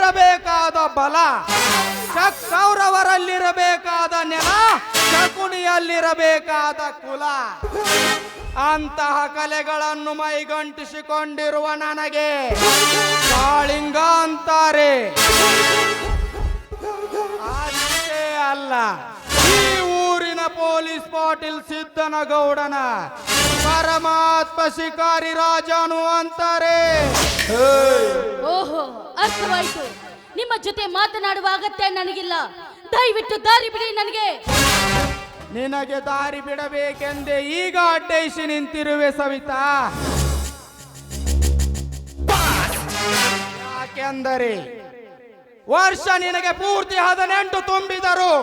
ಕೌರವರಲ್ಲಿರಬೇಕಾದ ಬಲ, ಕೌರವರಲ್ಲಿರಬೇಕಾದ ನೆಲ, ಶಕುನಿಯಲ್ಲಿರಬೇಕಾದ ಕುಲ, ಅಂತಹ ಕಲೆಗಳನ್ನು ಮೈಗಂಟಿಸಿಕೊಂಡಿರುವ ನನಗೆ ಕಾಳಿಂಗ ಅಂತಾರೆ. ಅಷ್ಟೇ ಅಲ್ಲ, ಈ ಊರಿನ ಪೊಲೀಸ್ ಪಾಟೀಲ್ ಸಿದ್ದನಗೌಡನ ಪರಮಾತ್ಮ ಶಿಕಾರಿ ರಾಜನು ಅಂತಾರೆ. ಓಹೋ, ಅರ್ಥವಾಯ್ತು. ನಿಮ್ಮ ಜೊತೆ ಮಾತನಾಡುವ ಅಗತ್ಯ ನನಗಿಲ್ಲ. ದಯವಿಟ್ಟು ದಾರಿ ಬಿಡಿ ನನಗೆ. ನಿನಗೆ ದಾರಿ ಬಿಡಬೇಕೆಂದೇ ಈಗ ಅಡ್ಡೈಸಿ ನಿಂತಿರುವೆ ಸವಿತಾ. ಯಾಕೆಂದರೆ ವರ್ಷ ನಿನಗೆ ಪೂರ್ತಿ 18 ತುಂಬಿದರು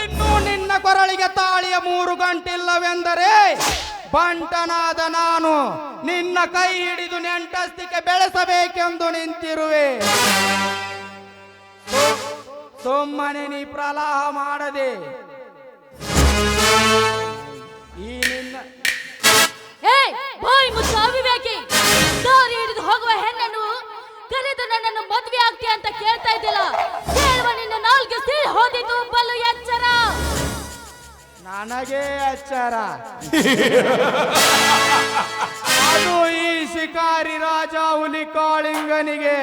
ಇನ್ನೂ ನಿನ್ನ ಕೊರಳಿಗೆ ತಾಳಿಯ 3 ಗಂಟಿಲ್ಲವೆಂದರೆ ಬಂಟನಾದ ನಾನು ನಿನ್ನ ಕೈ ಹಿಡಿದು ನೆಂಟಸ್ತಿಕೆ ಬೆಳೆಸಬೇಕೆಂದು ನಿಂತಿರುವೆ. ಸುಮ್ಮನೆ ನೀ ಪ್ರಲಾಹ ಮಾಡದೆ ಈ ನಿನ್ನ ಬಾಯಿ ಮುಚ್ಚು ಅವಿವೇಕಿ. ದಾರಿ ಹಿಡಿದು ಹೋಗುವ ಹೆಣ್ಣನ್ನು ಕರೆದು ನನ್ನನ್ನು ಮದುವೆ ಆಗ್ತೀಯ ಅಂತ ಕೇಳ್ತಾ ಇದ್ದಿಲ್ಲ. ಕೇಳುವ ನಿನ್ನ ನಾಲ್ಗೆ ಸೀಳ್ ಹೋದಿದ್ದು ಬಲು ಎಚ್ಚರ. ನನಗೆ ಎಚ್ಚರ. ಅದು ಈ ಶಿಕಾರಿ ರಾಜ ಹುಲಿ ಕಾಳಿಂಗನಿಗೆ.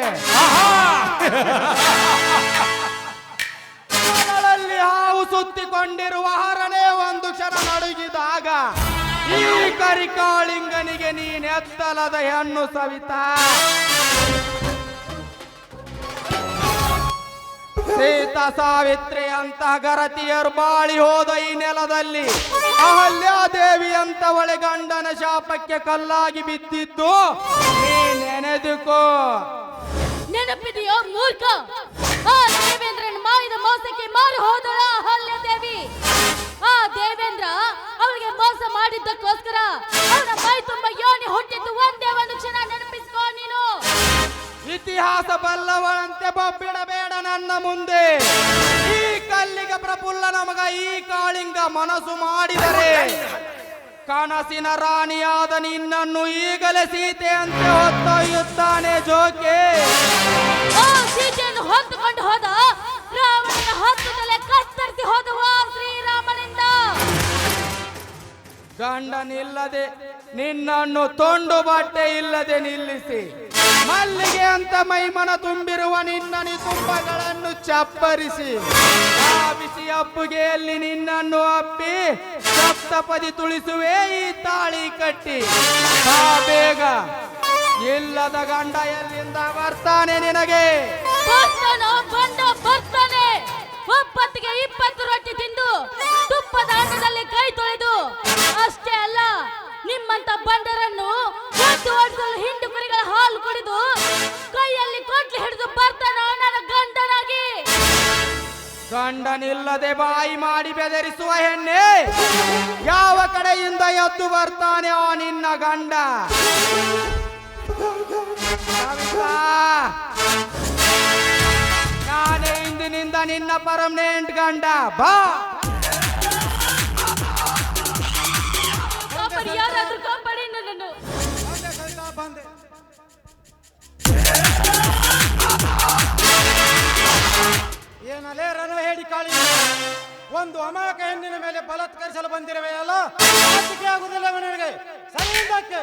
ಗಳಲ್ಲಿ ಹಾವು ಸುತ್ತಿಕೊಂಡಿರುವ ಹರನೇ ಒಂದು ಕ್ಷಣ ನಡುಗಿದಾಗ ಈ ಕರಿಕಾಳಿಂಗನಿಗೆ ನೀನೆತ್ತಲದ ಹೆಣ್ಣು ಸವಿತಾ. ಸೀತಾ ಸಾವಿತ್ರಿ ಅಂತ ಗರತಿಯರು ಬಾಳಿ ಹೋದ ಈ ನೆಲದಲ್ಲಿ ಅಹಲ್ಯಾದೇವಿ ಅಂತವಳೆ ಗಂಡನ ಶಾಪಕ್ಕೆ ಕಲ್ಲಾಗಿ ಬಿದ್ದಿದ್ದು ನೀ ನೆನೆದುಕೋ. ನೆನಪಿದೆಯೋ ಮೂರ್ಖ? ಆ ದೇವೇಂದ್ರನ ಮಾಯದ ಮೋಸಕ್ಕೆ ಮಾರು ಹೋದಳ ಅಹಲ್ಯಾದೇವಿ. ಆ ದೇವೇಂದ್ರ ಅವಳಿಗೆ ಮೋಸ ಮಾಡಿದ್ದಕ್ಕೋಸ್ಕರ ಅವನ ಮೈ ತುಂಬ ಯೋನಿ ಹುಟ್ಟಿದ್ದು ಒಂದೇ ಒಂದು ಕ್ಷಣ ನೆನಪಿಸ್ಕೋ ನೀನು. ಇತಿಹಾಸ ಬಲ್ಲವಳಂತೆ ಬೊಬ್ಬಿಡಬೇಡ ನನ್ನ ಮುಂದೆ. ಈ ಕಲ್ಲಿಗ ಪ್ರಫುಲ್ಲನ ಮಗ ಈ ಕಾಳಿಂಗ ಮನಸ್ಸು ಮಾಡಿದರೆ ಕನಸಿನ ರಾಣಿಯಾದ ನಿನ್ನನ್ನು ಈಗಲೇ ಸೀತೆಯಂತೆ ಹೊತ್ತೊಯ್ಯುತ್ತಾನೆ ಜೋಕೆ. ಆ ಸೀತೆಯನ್ನು ಹೊತ್ತುಕೊಂಡು ಹೋದ ರಾವಣನ ಹತ್ತುತ್ತಲೇ ಕತ್ತರಿಸಿ ಹೋದವ ಶ್ರೀರಾಮನಿಂದ. ಗಂಡನಿಲ್ಲದೆ ನಿನ್ನನ್ನು ತುಂಡು ಬಟ್ಟೆ ಇಲ್ಲದೆ ನಿಲ್ಲಿಸಿ ಮಲ್ಲಿಗೆ ಅಂತ ಮೈಮನ ತುಂಬಿರುವ ನಿನ್ನ ನಿತುಂಬಗಳನ್ನು ಚಪ್ಪರಿಸಿ ಆ ಬಿಸಿ ಅಪ್ಪುಗೆಯಲ್ಲಿ ನಿನ್ನನ್ನು ಅಪ್ಪಿ ಸಪ್ತಪದಿ ತುಳಿಸುವೆ ಈ ತಾಳಿ ಕಟ್ಟಿ. ಬೇಗ, ಇಲ್ಲದ ಗಂಡ ಎಲ್ಲಿಂದ ಬರ್ತಾನೆ ನಿನಗೆ? ಬರ್ತಾನೆ. ಒಪ್ಪತ್ತಿಗೆ 20 ರೊಟ್ಟಿ ತಿಂದು ತುಪ್ಪದ ಅನ್ನದಲ್ಲಿ ಕೈ ತೊಳೆದು ಅಷ್ಟೇ ಅಲ್ಲ, ನಿಮ್ಮಂತ ಬಂಡರನ್ನು ಓಡಿಸಲು ಹಿಂಡು ಕುರಿಗಳ ಹಾಲು ಕುಡಿದು ಕೈಯಲ್ಲಿ ಕೊಟ್ಲಿ ಹಿಡಿದು ಬರ್ತಾನೋ ನನ್ನ ಗಂಡನಾಗಿ. ಗಂಡನಿಲ್ಲದೆ ಬಾಯಿ ಮಾಡಿ ಬೆದರಿಸುವ ಹೆಣ್ಣೆ, ಯಾವ ಕಡೆಯಿಂದ ಎದ್ದು ಬರ್ತಾನೆ ಆ ನಿನ್ನ ಗಂಡ? ನಾನೇ ಇಂದಿನಿಂದ ನಿನ್ನ ಪರ್ಮನೆಂಟ್ ಗಂಡ. ಬಾ, ಯಾರಾದ್ರೂ ಕಾಪಾಡಿ ನನ್ನನ್ನು. ಏನಲೇ ರಣ ಹೇಳಿ ಕಾಳಿ, ಒಂದು ಅಮಾಯಕ ಹೆಣ್ಣಿನ ಮೇಲೆ ಬಲಾತ್ಕರಿಸಲು ಬಂದಿರುವೆ ಅಲ್ಲ? ನಾಚಿಕೆ ಆಗುದಿಲ್ಲ ನನಗೆ? ಸರಿಯಿಂದಕ್ಕೆ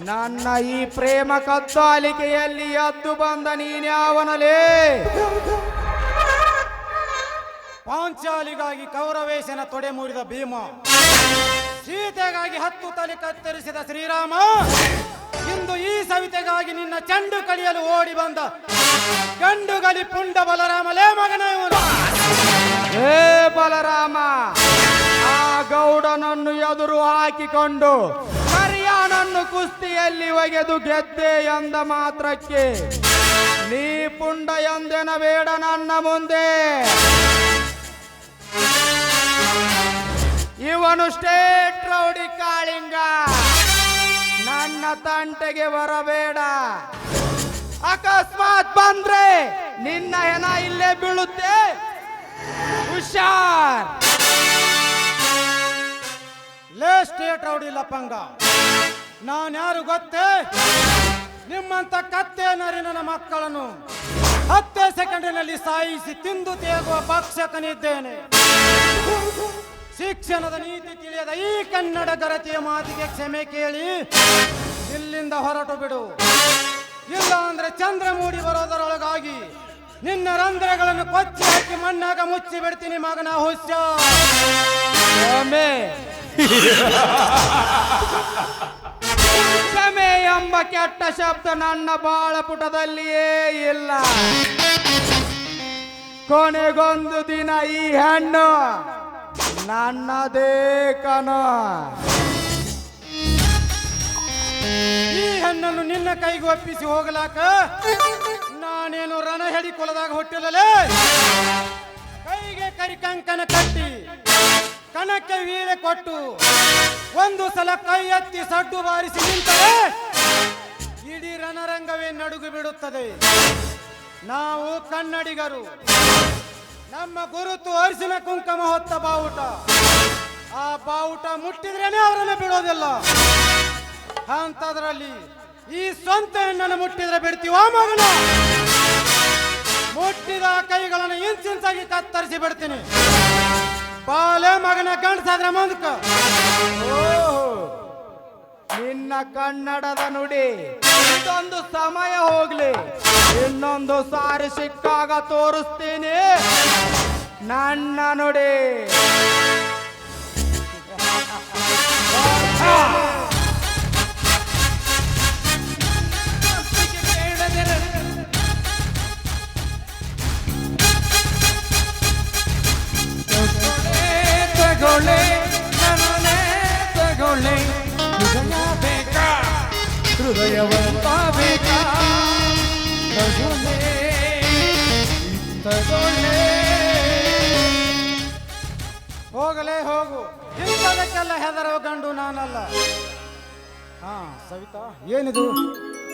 ನನ್ನ ಈ ಪ್ರೇಮ ಕದ್ದಾಲಿಕೆಯಲ್ಲಿ ಎದ್ದು ಬಂದ ನೀನ್ಯಾವನಲೇ? ಪಾಂಚಾಲಿಗಾಗಿ ಕೌರವೇಶನ ತೊಡೆ ಮುರಿದ ಭೀಮ, ಸೀತೆಗಾಗಿ 10 ತಲೆ ಕತ್ತರಿಸಿದ ಶ್ರೀರಾಮ, ಇಂದು ಈ ಸವಿತೆಗಾಗಿ ನಿನ್ನ ಚೆಂಡು ಕಳಿಯಲು ಓಡಿ ಬಂದ ಗಂಡುಗಲಿ ಪುಂಡ ಬಲರಾಮಲೇ ಮಗನ ಇವನು. ಹೇ ಬಲರಾಮ, ಆ ಗೌಡನನ್ನು ಎದುರು ಹಾಕಿಕೊಂಡು ಕರಿಯಾನನ್ನು ಕುಸ್ತಿಯಲ್ಲಿ ಒಗೆದು ಗೆದ್ದೆ ಎಂದ ಮಾತ್ರಕ್ಕೆ ನೀ ಪುಂಡ ಎಂದೆನಬೇಡ ನನ್ನ ಮುಂದೆ. ಇವನು ಸ್ಟೇಟ್ ರೌಡಿ ಕಾಳಿಂಗ. ನನ್ನ ತಂಟೆಗೆ ಬರಬೇಡ. ಅಕಸ್ಮಾತ್ ಬಂದ್ರೆ ನಿನ್ನ ಹೆಣ ಇಲ್ಲೇ ಬೀಳುತ್ತೆ. ಹುಷಾರ್. ಲೇ ಸ್ಟೇಟ್ ರೌಡಿ ಲಪಂಗ, ನಾನ್ಯಾರು ಗೊತ್ತೇ? ನಿಮ್ಮಂತ ಕತ್ತೆ ನರಿನ ಮಕ್ಕಳನ್ನು 10 ಸೆಕೆಂಡಿನಲ್ಲಿ ಸಾಯಿಸಿ ತಿಂದು ತೇಗುವ ಭಕ್ಷಕನಿದ್ದೇನೆ. ಶಿಕ್ಷಣದ ನೀತಿ ತಿಳಿಯದ ಈ ಕನ್ನಡ ಗರತಿಯ ಮಾತಿಗೆ ಕ್ಷಮೆ ಕೇಳಿ ಇಲ್ಲಿಂದ ಹೊರಟು ಬಿಡು. ಇಲ್ಲ ಅಂದ್ರೆ ಚಂದ್ರ ಮೂಡಿ ಬರೋದರೊಳಗಾಗಿ ನಿನ್ನ ರಂಧ್ರಗಳನ್ನು ಕೊಚ್ಚಿ ಹಾಕಿ ಮಣ್ಣಾಗ ಮುಚ್ಚಿ ಬಿಡ್ತೀನಿ ಮಗನ ಹುಷ. ಕ್ಷಮೆ ಎಂಬ ಕೆಟ್ಟ ಶಬ್ದ ನನ್ನ ಬಾಳಪುಟದಲ್ಲಿಯೇ ಇಲ್ಲ. ಕೊನೆಗೊಂದು ದಿನ ಈ ಹೆಣ್ಣು ನನ್ನದೇ ಕಣೋ. ಈ ಹೆಣ್ಣನ್ನು ನಿನ್ನ ಕೈಗೆ ಒಪ್ಪಿಸಿ ಹೋಗಲಾಕ ನಾನೇನು ರಣ ಹೆಡಿ ಕೊಲದಾಗ ಹುಟ್ಟಿಲ್ಲಲೇ. ಕೈಗೆ ಕರಿಕಂಕನ ಕಟ್ಟಿ ಕಣಕ್ಕೆ ವೀಳೆ ಕೊಟ್ಟು ಒಂದು ಸಲ ಕೈ ಎತ್ತಿ ಸಡ್ಡು ಬಾರಿಸಿ ನಿಂತರೆ ಇಡೀ ರಣರಂಗವೇ ನಡುಗು ಬಿಡುತ್ತದೆ. ನಾವು ಕನ್ನಡಿಗರು, ನಮ್ಮ ಗುರುತು ಅರಿಶಿನ ಕುಂಕುಮ ಹೊತ್ತ ಬಾವುಟ. ಆ ಬಾವುಟ ಮುಟ್ಟಿದ್ರೇನೆ ಅವರನ್ನು ಬಿಡೋದಿಲ್ಲ. ಅಂತದ್ರಲ್ಲಿ ಈ ಸ್ವಂತ ಹೆಣ್ಣನ್ನು ಮುಟ್ಟಿದ್ರೆ ಬಿಡ್ತೀವ ಮಗನ? ಮುಟ್ಟಿದ ಕೈಗಳನ್ನು ಇಂಚಿಂಚಾಗಿ ಕತ್ತರಿಸಿ ಬಿಡ್ತೀನಿ. ಬಾಲೆ ಮಗನ ಗಂಡಸಾದ್ರೆ ಮುಂದಕ್ಕ. ನಿನ್ನ ಕನ್ನಡದ ನುಡಿ ಇದೊಂದು ಸಮಯ ಹೋಗ್ಲಿ, ಇನ್ನೊಂದು ಸಾರಿ ಸಿಕ್ಕಾಗ ತೋರಿಸ್ತೀನಿ ನನ್ನ ನುಡಿ. ತಗೊಳ್ಳೆ ನನ್ನೇ ತಗೊಳ್ಳೆ, ಹೃದಯ ಬೇಕಾ ಹೃದಯವಂತ ಬೇಕಾ, ತಗೊಳ್ಳೆ ತಗೊಳ್ಳೆ. ಹೋಗಲೇ ಹೋಗು, ಇಂಥದಕ್ಕೆಲ್ಲ ಹೆದರೋ ಗಂಡು ನಾನಲ್ಲ. ಹಾ ಸವಿತಾ, ಏನಿದು?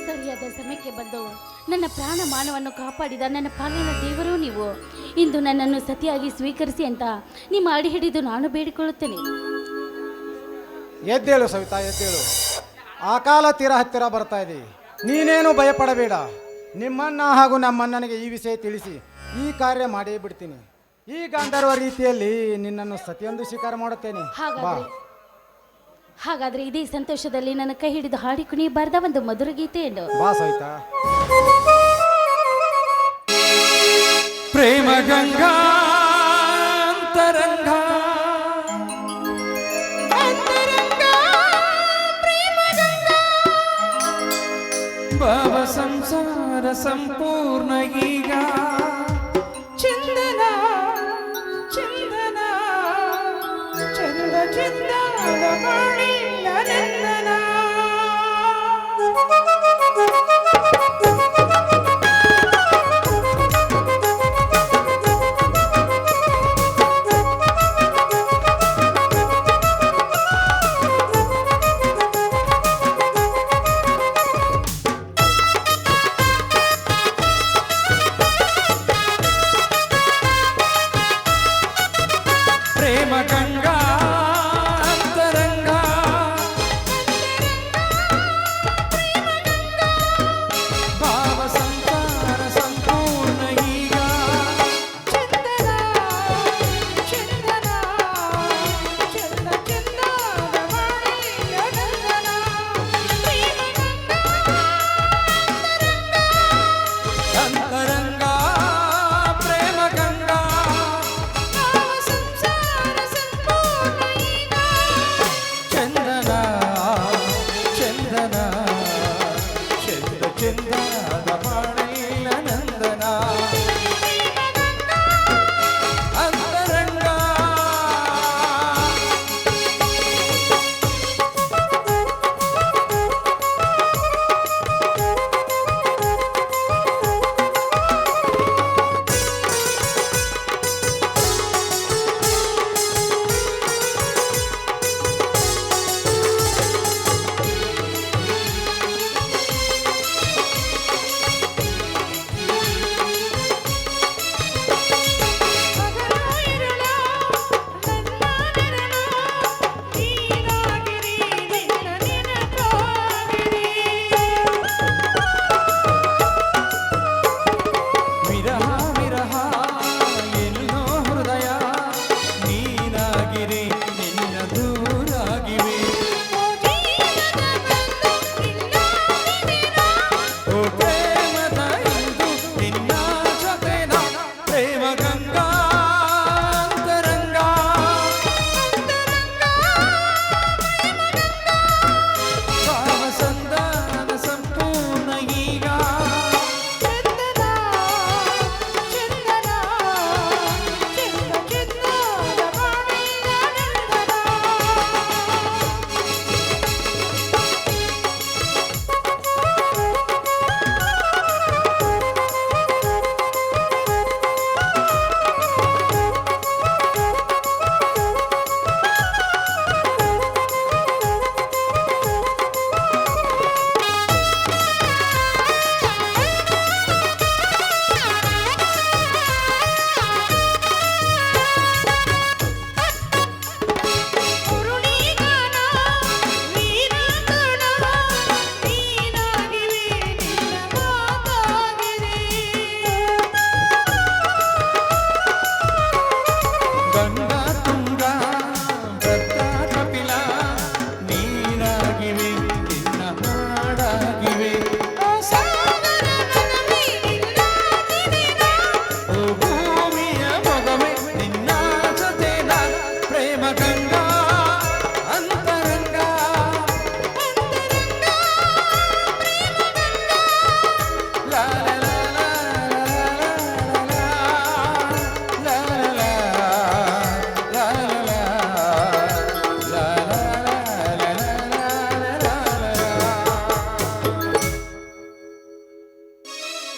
ಸರಿಯಾದ ಸಮಯಕ್ಕೆ ಬಂದು ನನ್ನ ಪ್ರಾಣ ಮಾನವನ್ನು ಕಾಪಾಡಿದ ನನ್ನ ಪಾಲಿನ ದೇವರು ನೀವು. ಇಂದು ನನ್ನನ್ನು ಸತಿಯಾಗಿ ಸ್ವೀಕರಿಸಿ ಅಂತ ನಿಮ್ಮ ಅಡಿ ಹಿಡಿದು ನಾನು ಬೇಡಿಕೊಳ್ಳುತ್ತೇನೆ. ಎದ್ದೇಳು ಸವಿತಾ, ಎದ್ದೇಳು. ಆ ಕಾಲ ತೀರ ಹತ್ತಿರ ಬರ್ತಾ ಇದೆ. ನೀನೇನು ಭಯಪಡಬೇಡ. ನಿಮ್ಮನ್ನ ಹಾಗೂ ನಮ್ಮಣ್ಣನಿಗೆ ಈ ವಿಷಯ ತಿಳಿಸಿ ಈ ಕಾರ್ಯ ಮಾಡೇ ಬಿಡ್ತೀನಿ. ಈ ಗಾಂಧರ್ವ ರೀತಿಯಲ್ಲಿ ನಿನ್ನನ್ನು ಸತಿಯೊಂದು ಸ್ವೀಕಾರ ಮಾಡುತ್ತೇನೆ. ಬಾ. ಹಾಗಾದ್ರೆ ಇದೇ ಸಂತೋಷದಲ್ಲಿ ನನ್ನ ಕೈ ಹಿಡಿದು ಹಾಡಿ ಕುಣಿಯಬಾರ್ದ ಒಂದು ಮಧುರ ಗೀತೆಯನ್ನು. ಬಾ ಸವಿತಾ. ಪ್ರೇಮ ಗಂಗಾ ಅಂತರಂಗ ಭಾವ ಸಂಸಾರ ಸಂಪೂರ್ಣ ಈಗ